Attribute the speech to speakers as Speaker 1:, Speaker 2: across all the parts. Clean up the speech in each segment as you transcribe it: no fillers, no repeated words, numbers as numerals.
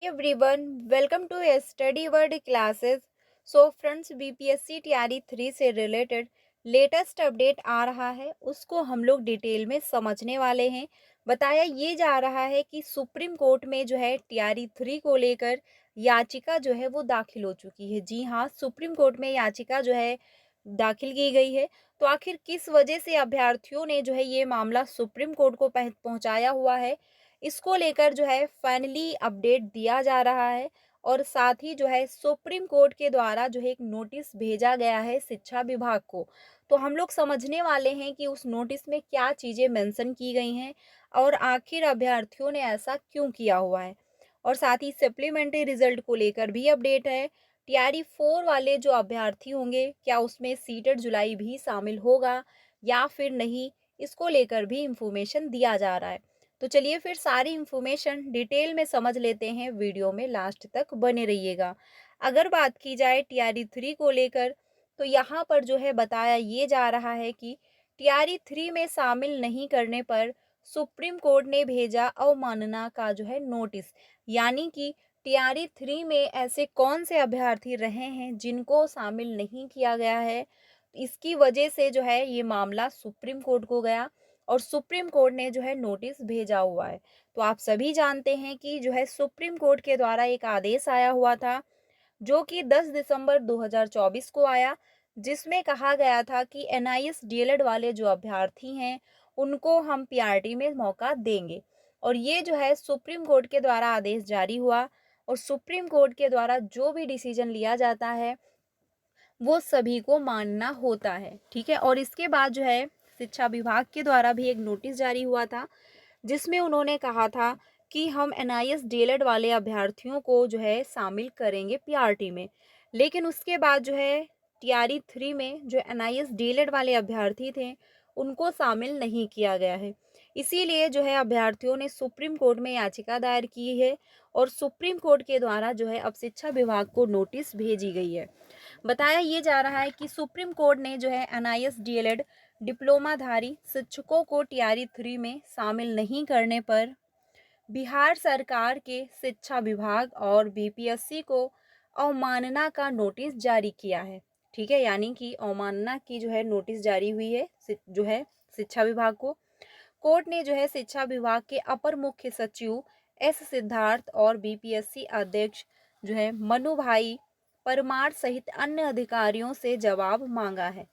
Speaker 1: Everyone, welcome to study world classes. So friends, BPSC TRE 3 से related latest update आ रहा है, उसको हम लोग डिटेल में समझने वाले हैं। बताया ये जा रहा है कि सुप्रीम कोर्ट में जो है टीआरई 3 को लेकर याचिका जो है वो दाखिल हो चुकी है। जी हाँ, सुप्रीम कोर्ट में याचिका जो है दाखिल की गई है। तो आखिर किस वजह से अभ्यर्थियों ने जो है ये मामला सुप्रीम कोर्ट को पहुंचाया हुआ है, इसको लेकर जो है फाइनली अपडेट दिया जा रहा है। और साथ ही जो है सुप्रीम कोर्ट के द्वारा जो है एक नोटिस भेजा गया है शिक्षा विभाग को। तो हम लोग समझने वाले हैं कि उस नोटिस में क्या चीज़ें मेंशन की गई हैं और आखिर अभ्यर्थियों ने ऐसा क्यों किया हुआ है। और साथ ही सप्लीमेंट्री रिजल्ट को लेकर भी अपडेट है। टीआरई 4 वाले जो अभ्यर्थी होंगे, क्या उसमें सीटेड जुलाई भी शामिल होगा या फिर नहीं, इसको लेकर भी इंफॉर्मेशन दिया जा रहा है। तो चलिए फिर सारी इन्फॉर्मेशन डिटेल में समझ लेते हैं, वीडियो में लास्ट तक बने रहिएगा। अगर बात की जाए टीआरई 3 को लेकर, तो यहाँ पर जो है बताया ये जा रहा है कि टीआरई 3 में शामिल नहीं करने पर सुप्रीम कोर्ट ने भेजा अवमानना का जो है नोटिस। यानी कि टीआरई 3 में ऐसे कौन से अभ्यर्थी रहे हैं जिनको शामिल नहीं किया गया है, इसकी वजह से जो है ये मामला सुप्रीम कोर्ट को गया और सुप्रीम कोर्ट ने जो है नोटिस भेजा हुआ है। तो आप सभी जानते हैं कि जो है सुप्रीम कोर्ट के द्वारा एक आदेश आया हुआ था, जो कि 10 दिसंबर 2024 को आया, जिसमें कहा गया था कि एनआईएस डीएलएड वाले जो अभ्यर्थी हैं, उनको हम पीआरटी में मौका देंगे। और ये जो है सुप्रीम कोर्ट के द्वारा आदेश जारी हुआ और सुप्रीम कोर्ट के द्वारा जो भी डिसीजन लिया जाता है वो सभी को मानना होता है, ठीक है। और इसके बाद जो है शिक्षा विभाग के द्वारा भी एक नोटिस जारी हुआ था, जिसमें उन्होंने कहा था कि हम एनआईएस डीएलएड वाले अभ्यर्थियों को जो है शामिल करेंगे पीआरटी में। लेकिन उसके बाद जो है टीआरई 3 में जो एनआईएस डीएलएड वाले अभ्यर्थी थे, उनको शामिल नहीं किया गया है। इसीलिए जो है अभ्यर्थियों ने सुप्रीम कोर्ट में याचिका दायर की है और सुप्रीम कोर्ट के द्वारा जो है अब शिक्षा विभाग को नोटिस भेजी गई है। बताया ये जा रहा है कि सुप्रीम कोर्ट ने जो है एनआईएस डीएलएड डिप्लोमाधारी शिक्षकों को टीआरई 3 में शामिल नहीं करने पर बिहार सरकार के शिक्षा विभाग और बीपीएससी को अवमानना का नोटिस जारी किया है, ठीक है। यानी कि अवमानना की जो है नोटिस जारी हुई है जो है शिक्षा विभाग को। कोर्ट ने जो है शिक्षा विभाग के अपर मुख्य सचिव एस सिद्धार्थ और बीपीएससी अध्यक्ष जो है मनु भाई परमार सहित अन्य अधिकारियों से जवाब मांगा है।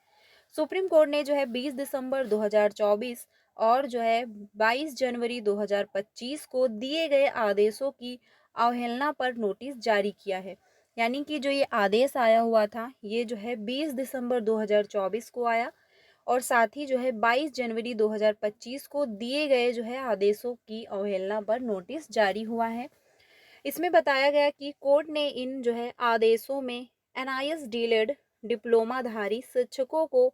Speaker 1: सुप्रीम कोर्ट ने जो है 20 दिसंबर 2024 और जो है 22 जनवरी 2025 को दिए गए आदेशों की अवहेलना पर नोटिस जारी किया है। यानी कि जो ये आदेश आया हुआ था, ये जो है 20 दिसंबर 2024 को आया और साथ ही जो है 22 जनवरी 2025 को दिए गए जो है आदेशों की अवहेलना पर नोटिस जारी हुआ है। इसमें बताया गया कि कोर्ट ने इन जो है आदेशों में एनआईएस डीएलएड डिप्लोमाधारी शिक्षकों को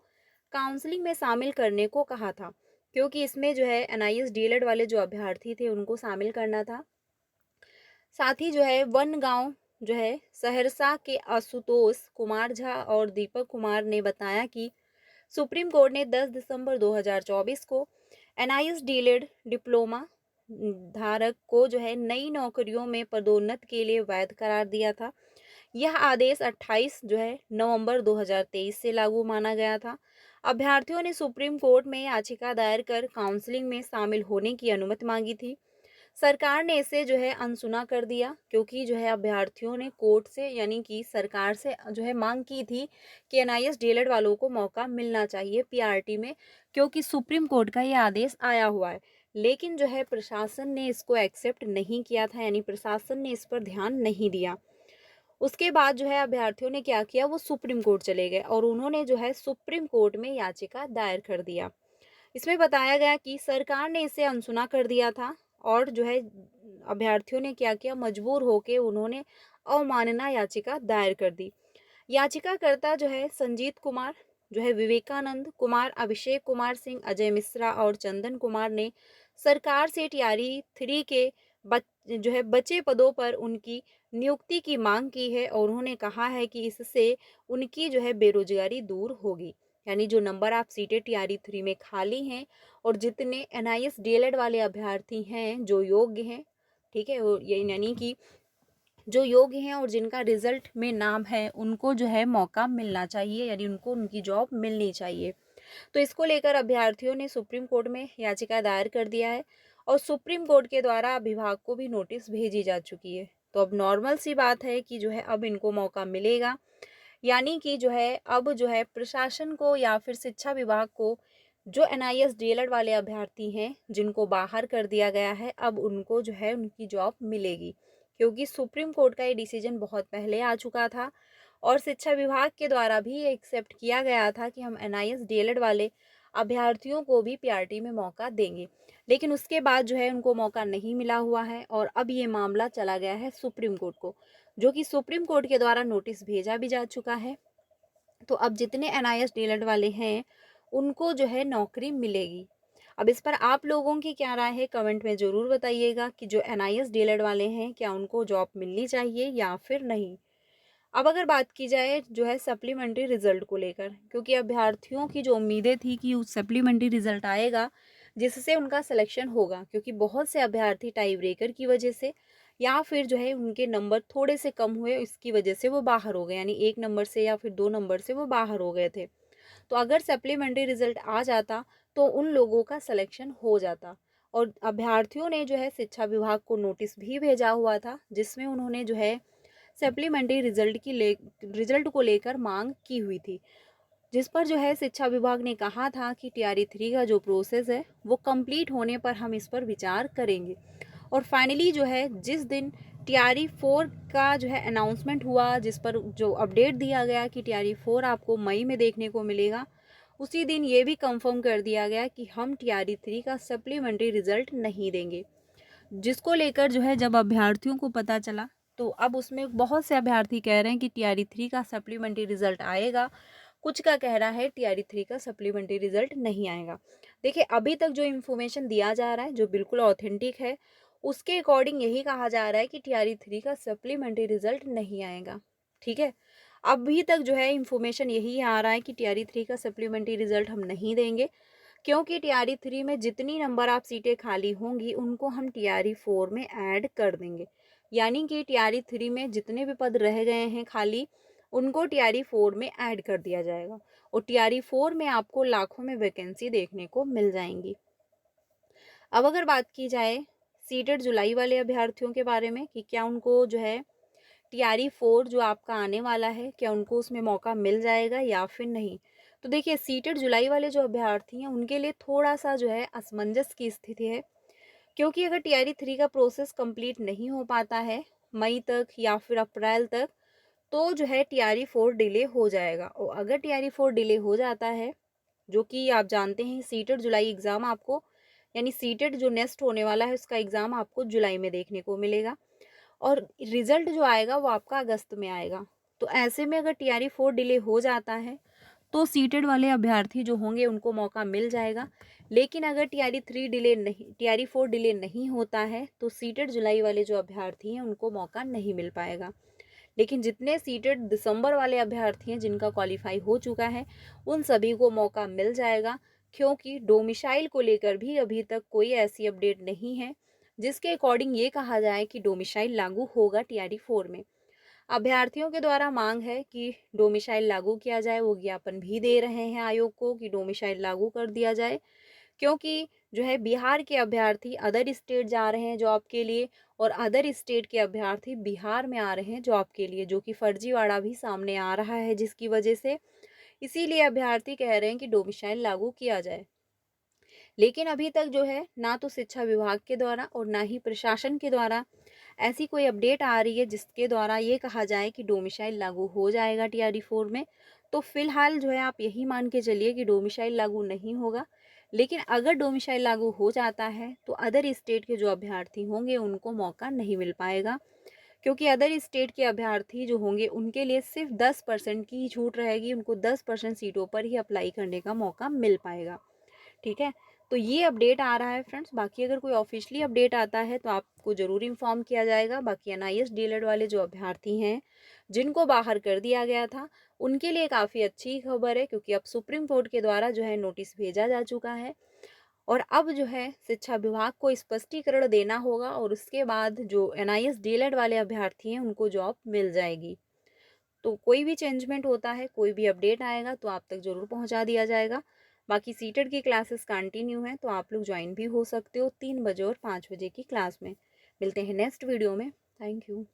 Speaker 1: काउंसलिंग में शामिल करने को कहा था, क्योंकि इसमें जो है एनआईएस डीएलएड वाले जो अभ्यर्थी थे उनको शामिल करना था। साथ ही जो है वन गांव जो है सहरसा के आशुतोष कुमार झा और दीपक कुमार ने बताया कि सुप्रीम कोर्ट ने 10 दिसंबर 2024 को एनआईएस डीएलएड डिप्लोमा धारक को जो है नई नौकरियों में पदोन्नत के लिए वैध करार दिया था। यह आदेश 28 जो है नवंबर 2023 से लागू माना गया था। अभ्यर्थियों ने सुप्रीम कोर्ट में याचिका दायर कर काउंसलिंग में शामिल होने की अनुमति मांगी थी। सरकार ने इसे जो है अनसुना कर दिया, क्योंकि जो है अभ्यर्थियों ने कोर्ट से यानी कि सरकार से जो है मांग की थी कि एनआईएस डीएलएड वालों को मौका मिलना चाहिए पीआरटी में, क्योंकि सुप्रीम कोर्ट का ये आदेश आया हुआ है। लेकिन जो है प्रशासन ने इसको एक्सेप्ट नहीं किया था, यानी प्रशासन ने इस पर ध्यान नहीं दिया। उसके बाद जो है अभ्यर्थियों ने क्या किया, वो सुप्रीम कोर्ट चले गए और उन्होंने जो है सुप्रीम कोर्ट में याचिका दायर कर दिया। इसमें बताया गया कि सरकार ने इसे अनसुना कर दिया था और जो है अभ्यर्थियों ने क्या किया, मजबूर होकर उन्होंने अवमानना याचिका दायर कर दी। याचिकाकर्ता जो है संजीत कुमार, जो है विवेकानंद कुमार, अभिषेक कुमार सिंह, अजय मिश्रा और चंदन कुमार ने सरकार से टीआरई 3 के जो है बचे पदों पर उनकी नियुक्ति की मांग की है और उन्होंने कहा है कि इससे उनकी जो है बेरोजगारी दूर होगी। यानी जो नंबर ऑफ सीटें टीआरई 3 में खाली हैं और जितने एनआईएस डीएलएड वाले अभ्यर्थी हैं जो योग्य हैं, ठीक है, यानी कि जो योग्य हैं और जिनका रिजल्ट में नाम है उनको जो है मौका मिलना चाहिए, यानी उनको उनकी जॉब मिलनी चाहिए। तो इसको लेकर अभ्यर्थियों ने सुप्रीम कोर्ट में याचिका दायर कर दिया है और सुप्रीम कोर्ट के द्वारा विभाग को भी नोटिस भेजी जा चुकी है। तो अब नॉर्मल सी बात है कि जो है अब इनको मौका मिलेगा, यानी कि जो है अब जो है प्रशासन को या फिर शिक्षा विभाग को जो एनआईएस डीएलएड वाले अभ्यर्थी हैं जिनको बाहर कर दिया गया है, अब उनको जो है उनकी जॉब मिलेगी, क्योंकि सुप्रीम कोर्ट का ये डिसीजन बहुत पहले आ चुका था और शिक्षा विभाग के द्वारा भी ये एक्सेप्ट किया गया था कि हम एनआईएस डीएलएड वाले अभ्यर्थियों को भी पीआरटी में मौका देंगे। लेकिन उसके बाद जो है उनको मौका नहीं मिला हुआ है और अब ये मामला चला गया है सुप्रीम कोर्ट को, जो कि सुप्रीम कोर्ट के द्वारा नोटिस भेजा भी जा चुका है। तो अब जितने एनआईएस डीएलएड वाले हैं उनको जो है नौकरी मिलेगी। अब इस पर आप लोगों की क्या राय है, कमेंट में ज़रूर बताइएगा कि जो एनआईएस डीएलएड वाले हैं क्या उनको जॉब मिलनी चाहिए या फिर नहीं। अब अगर बात की जाए जो है सप्लीमेंट्री रिजल्ट को लेकर, क्योंकि अभ्यर्थियों की जो उम्मीदें थी कि उस सप्लीमेंट्री रिजल्ट आएगा जिससे उनका सिलेक्शन होगा, क्योंकि बहुत से अभ्यर्थी टाई ब्रेकर की वजह से या फिर जो है उनके नंबर थोड़े से कम हुए इसकी वजह से वो बाहर हो गए, यानी 1 नंबर से या फिर 2 नंबर से वो बाहर हो गए थे। तो अगर सप्लीमेंट्री रिजल्ट आ जाता तो उन लोगों का सिलेक्शन हो जाता। और अभ्यर्थियों ने जो है शिक्षा विभाग को नोटिस भी भेजा हुआ था जिसमें उन्होंने जो है सप्लीमेंट्री रिजल्ट को लेकर मांग की हुई थी, जिस पर जो है शिक्षा विभाग ने कहा था कि टीआरई 3 का जो प्रोसेस है वो कंप्लीट होने पर हम इस पर विचार करेंगे। और फाइनली जो है जिस दिन टीआरई 4 का जो है अनाउंसमेंट हुआ, जिस पर जो अपडेट दिया गया कि टीआरई 4 आपको मई में देखने को मिलेगा, उसी दिन ये भी कंफर्म कर दिया गया कि हम टीआरई 3 का सप्लीमेंट्री रिजल्ट नहीं देंगे। जिसको लेकर जो है जब अभ्यर्थियों को पता चला तो अब उसमें बहुत से अभ्यर्थी कह रहे हैं कि टीआरई 3 का सप्लीमेंट्री रिजल्ट आएगा, कुछ का कहना है टीआरई 3 का सप्लीमेंट्री रिजल्ट नहीं आएगा। देखिए अभी तक जो इन्फॉर्मेशन दिया जा रहा है जो बिल्कुल ऑथेंटिक है, उसके अकॉर्डिंग यही कहा जा रहा है कि टीआरई 3 का सप्लीमेंट्री रिजल्ट नहीं आएगा। ठीक है, अभी तक जो है इन्फॉर्मेशन यही आ रहा है कि टीआरई 3 का सप्लीमेंट्री रिजल्ट हम नहीं देंगे, क्योंकि टीआरई 3 में जितनी नंबर आप सीटें खाली होंगी उनको हम टीआरई 4 में ऐड कर देंगे, यानी कि टीआरई 3 में जितने भी पद रह गए हैं खाली उनको टीआरई 4 में ऐड कर दिया जाएगा और टीआरई 4 में आपको लाखों में वैकेंसी देखने को मिल जाएंगी। अब अगर बात की जाए सीटेड जुलाई वाले अभ्यर्थियों के बारे में कि क्या उनको जो है टीआरई 4 जो आपका आने वाला है क्या उनको उसमें मौका मिल जाएगा या फिर नहीं। तो देखिए सीटेड जुलाई वाले जो अभ्यर्थी हैं उनके लिए थोड़ा सा जो है असमंजस की स्थिति है, क्योंकि अगर टीआरई 3 का प्रोसेस कंप्लीट नहीं हो पाता है मई तक या फिर अप्रैल तक, तो जो है टीआरई 4 डिले हो जाएगा। और अगर टीआरई 4 डिले हो जाता है, जो कि आप जानते हैं सीटेड जुलाई एग्ज़ाम आपको, यानी सीटेड जो नेक्स्ट होने वाला है उसका एग्ज़ाम आपको जुलाई में देखने को मिलेगा और रिजल्ट जो आएगा वो आपका अगस्त में आएगा। तो ऐसे में अगर टीआरई 4 डिले हो जाता है तो सीटेड वाले अभ्यर्थी जो होंगे उनको मौका मिल जाएगा। लेकिन अगर टीआरई 4 डिले नहीं होता है तो सीटेड जुलाई वाले जो अभ्यर्थी हैं उनको मौका नहीं मिल पाएगा। लेकिन जितने सीटेड दिसंबर वाले अभ्यर्थी हैं जिनका क्वालिफाई हो चुका है उन सभी को मौका मिल जाएगा, क्योंकि डोमिसाइल को लेकर भी अभी तक कोई ऐसी अपडेट नहीं है जिसके अकॉर्डिंग ये कहा जाए कि डोमिसाइल लागू होगा टीआरई 4 में। अभ्यर्थियों के द्वारा मांग है कि डोमिसाइल लागू किया जाए, वो ज्ञापन भी दे रहे हैं आयोग को कि डोमिसाइल लागू कर दिया जाए, क्योंकि जो है बिहार के अभ्यर्थी अदर स्टेट जा रहे हैं जॉब के लिए और अदर स्टेट के अभ्यर्थी बिहार में आ रहे हैं जॉब के लिए, जो कि फर्जीवाड़ा भी सामने आ रहा है जिसकी वजह से इसीलिए अभ्यर्थी कह रहे हैं कि डोमिसाइल लागू किया जाए। लेकिन अभी तक जो है ना तो शिक्षा विभाग के द्वारा और ना ही प्रशासन के द्वारा ऐसी कोई अपडेट आ रही है जिसके द्वारा ये कहा जाए कि डोमिसाइल लागू हो जाएगा टीआरई 4 में। तो फिलहाल जो है आप यही मान के चलिए कि डोमिसाइल लागू नहीं होगा। लेकिन अगर डोमिसाइल लागू हो जाता है तो अदर स्टेट के जो अभ्यर्थी होंगे उनको मौका नहीं मिल पाएगा, क्योंकि अदर स्टेट के अभ्यर्थी जो होंगे उनके लिए सिर्फ 10% की ही छूट रहेगी, उनको 10% सीटों पर ही अप्लाई करने का मौका मिल पाएगा। ठीक है, तो ये अपडेट आ रहा है फ्रेंड्स। बाकी अगर कोई ऑफिशियली अपडेट आता है तो आपको ज़रूर इन्फॉर्म किया जाएगा। बाकी एनआईएस डीएलएड वाले जो अभ्यर्थी हैं जिनको बाहर कर दिया गया था उनके लिए काफ़ी अच्छी खबर है, क्योंकि अब सुप्रीम कोर्ट के द्वारा जो है नोटिस भेजा जा चुका है और अब जो है शिक्षा विभाग को स्पष्टीकरण देना होगा और उसके बाद जो एनआईएस डीएलएड वाले अभ्यर्थी हैं उनको जॉब मिल जाएगी। तो कोई भी चेंजमेंट होता है, कोई भी अपडेट आएगा तो आप तक ज़रूर पहुंचा दिया जाएगा। बाकी सीटेट की क्लासेस कंटिन्यू हैं, तो आप लोग ज्वाइन भी हो सकते हो 3 बजे और 5 बजे की क्लास में। मिलते हैं नेक्स्ट वीडियो में। Thank you.